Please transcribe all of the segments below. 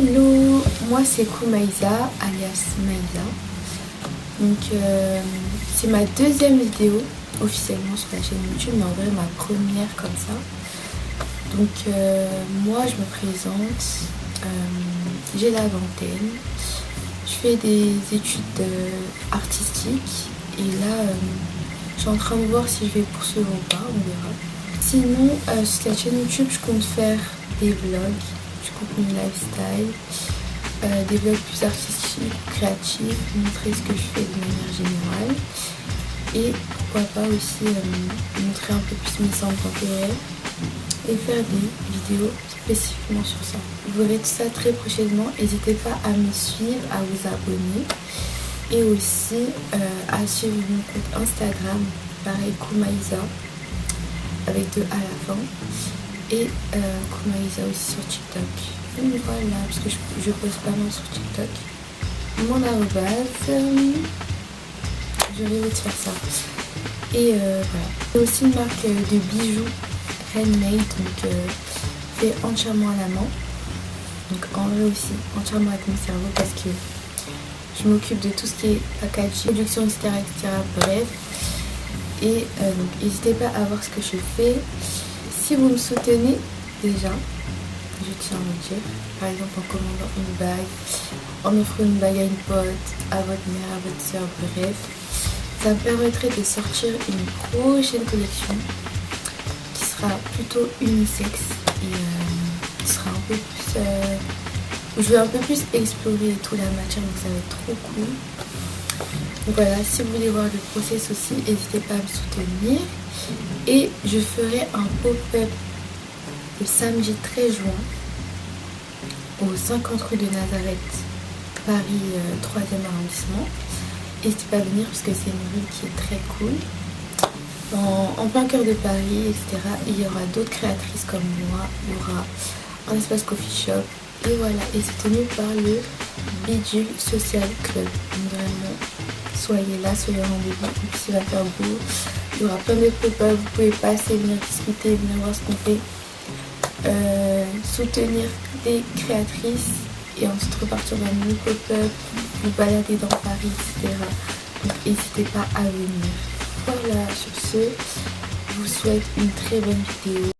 Hello, moi c'est Koumaïsa, alias Maïsa. Donc c'est ma deuxième vidéo officiellement sur la chaîne YouTube, mais en vrai ma première comme ça. Donc moi je me présente, j'ai la vingtaine, je fais des études artistiques et là je suis en train de voir si je vais poursuivre ou pas, on verra. Sinon sur la chaîne YouTube je compte faire des vlogs, du contenu lifestyle, des vlogs plus artistiques, créatifs, montrer ce que je fais de manière générale et pourquoi pas aussi montrer un peu plus mes centres d'intérêt et faire des vidéos spécifiquement sur ça. Vous verrez tout ça très prochainement. N'hésitez pas à me suivre, à vous abonner et aussi à suivre mon compte Instagram, pareil Koumaïsa avec 2 à la fin, et Koumaïsa aussi sur TikTok. Donc voilà, parce que je poste pas mal sur TikTok. Mon arrobase, je vais vite faire ça. Et voilà. C'est aussi une marque de bijoux handmade, donc fait entièrement à la main. Donc en vrai aussi, entièrement avec mon cerveau parce que je m'occupe de tout ce qui est packaging, production, etc. Bref. Et donc n'hésitez pas à voir ce que je fais. Si vous me soutenez déjà, je tiens à vous dire, par exemple en commandant une bague, en offrant une bague à une pote, à votre mère, à votre soeur, bref, ça me permettrait de sortir une prochaine collection qui sera plutôt unisexe et qui sera un peu plus, où je vais un peu plus explorer toute la matière, donc ça va être trop cool. Donc voilà, si vous voulez voir le process aussi, n'hésitez pas à me soutenir. Et je ferai un pop-up le samedi 13 juin au 50 rue de Nazareth, Paris 3e arrondissement. N'hésitez pas à venir parce que c'est une rue qui est très cool. En plein cœur de Paris, etc. Et il y aura d'autres créatrices comme moi. Il y aura un espace coffee shop. Et voilà, et c'est tenu par le Bidule Social Club. Donc vraiment, soyez là, soyez au rendez-vous. Et puis il va faire beau. Il y aura plein de pop-up. Vous pouvez passer, venir discuter, venir voir ce qu'on fait. Soutenir des créatrices et ensuite repartir dans un nouveau pop-up, vous balader dans Paris, etc. Donc n'hésitez pas à venir. Voilà, sur ce, je vous souhaite une très bonne vidéo.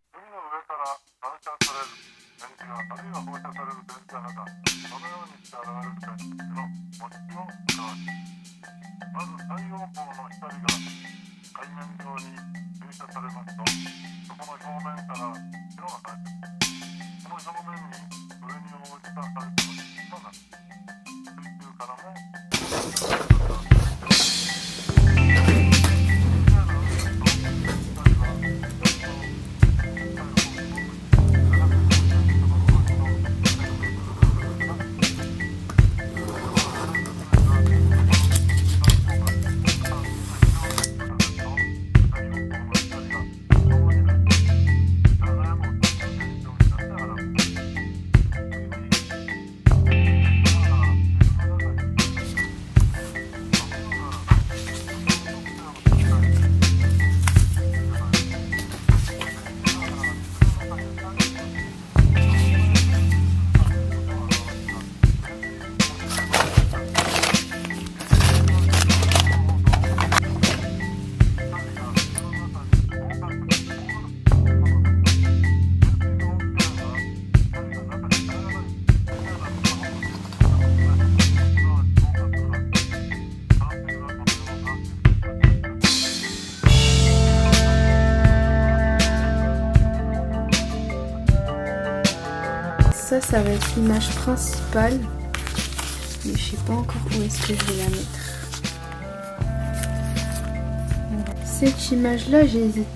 Ça va être l'image principale, mais je sais pas encore où est-ce que je vais la mettre. Cette image là j'hésite,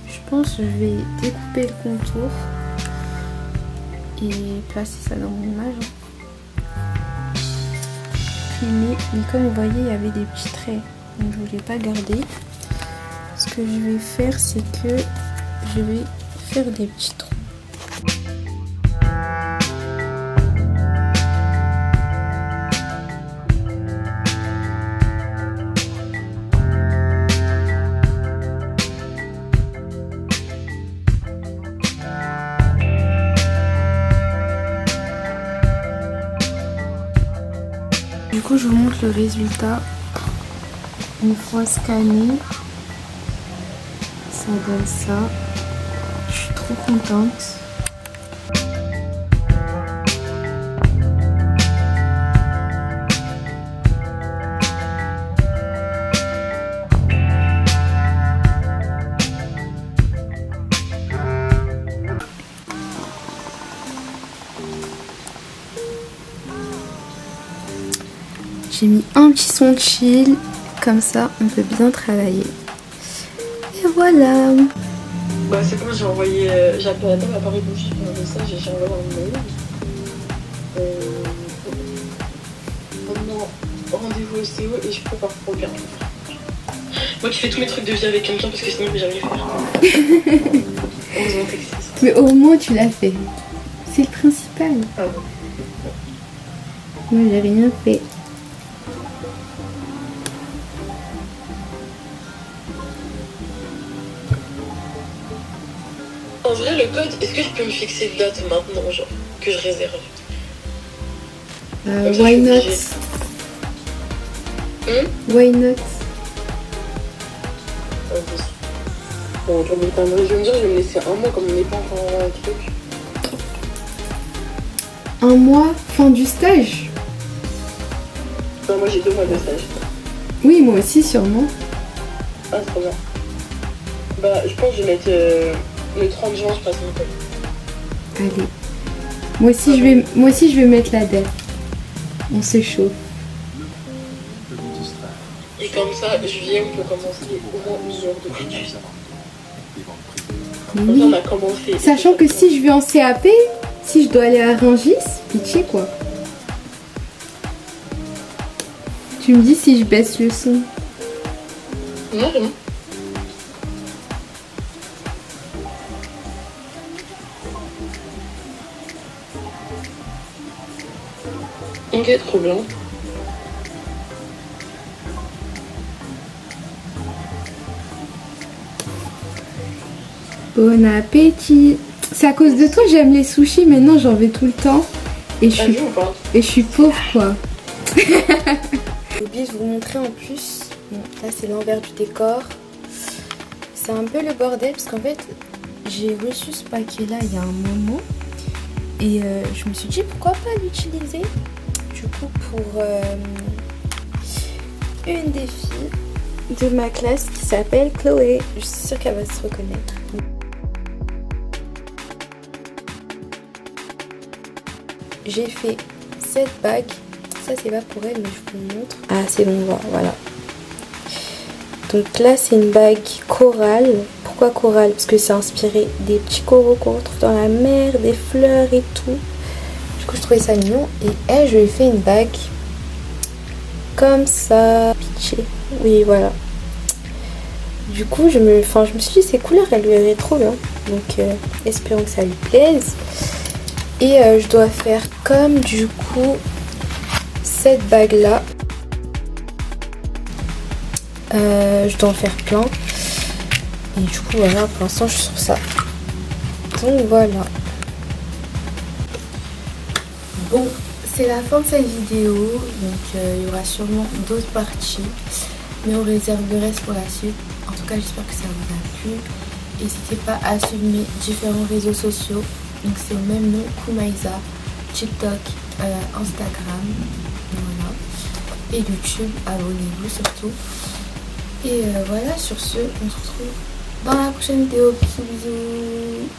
je pense que je vais découper le contour et placer ça dans mon image. Mais comme vous voyez il y avait des petits traits, donc je voulais pas garder. Ce que je vais faire c'est que je vais faire des petits trous. Du coup, je vous montre le résultat. Une fois scanné, ça donne ça. Je suis trop contente. J'ai mis un petit son chill, comme ça on peut bien travailler. Et voilà. Bah c'est bon, j'ai envoyé, j'ai appelé la dame, elle n'a pas répondu sur mon message et j'ai envoyé un mail. Maintenant, rendez-vous au CO et je prépare pour le garde. Moi qui fais tous mes trucs de vie avec quelqu'un parce que sinon je vais jamais le faire. Heureusement que c'est ça. Mais au moins tu l'as fait. C'est le principal. Ah bon. Moi j'ai rien fait. En vrai, le code, est-ce que je peux me fixer une date maintenant, genre, que je réserve? Why not? Why not? Bon, je vais me dire, je vais me laisser un mois comme on n'est pas encore dans un truc. Un mois, fin du stage? Bah, moi j'ai 2 mois de stage. Oui, moi aussi sûrement. Ah, c'est trop bien. Bah, je pense que je vais mettre le 30 juin, je passe mon code. Allez. Moi aussi je vais mettre la date. On se chauffe. Et comme ça, juillet, on peut commencer au moins 1 heure de études. Comme ça, on a commencé. Sachant que si je vais en CAP, si je dois aller à Rungis, pitié quoi. Tu me dis si je baisse le son. Non, c'est bon. Ok, trop bien. Bon appétit. C'est à cause de toi j'aime les sushis, maintenant j'en vais tout le temps. Et je suis pauvre quoi. J'ai oublié de vous montrer en plus. Bon, là c'est l'envers du décor. C'est un peu le bordel parce qu'en fait j'ai reçu ce paquet là il y a un moment. Et je me suis dit pourquoi pas l'utiliser. Du coup pour une des filles de ma classe qui s'appelle Chloé. Je suis sûre qu'elle va se reconnaître. J'ai fait cette bague. Ça c'est pas pour elle mais je vous montre. Ah c'est bon, voilà. Donc là c'est une bague corale. Pourquoi corale? Parce que c'est inspiré des petits coraux qu'on retrouve dans la mer, des fleurs et tout. Du coup je trouvais ça mignon. Et elle, je lui ai fait une bague comme ça. Pitché. Oui voilà. Du coup je me suis dit ces couleurs elles lui iraient trop bien. Donc espérons que ça lui plaise. Et je dois faire comme du coup cette bague là. Je dois en faire plein. Et du coup voilà, pour l'instant je suis sur ça. Donc voilà. Bon, c'est la fin de cette vidéo. Donc il y aura sûrement d'autres parties. Mais on réserve le reste pour la suite. En tout cas j'espère que ça vous a plu. N'hésitez pas à suivre mes différents réseaux sociaux. Donc c'est le même nom, Koumaïsa, TikTok, Instagram, voilà. Et YouTube, abonnez-vous surtout. Et voilà, sur ce, on se retrouve dans la prochaine vidéo. Bisous bisous.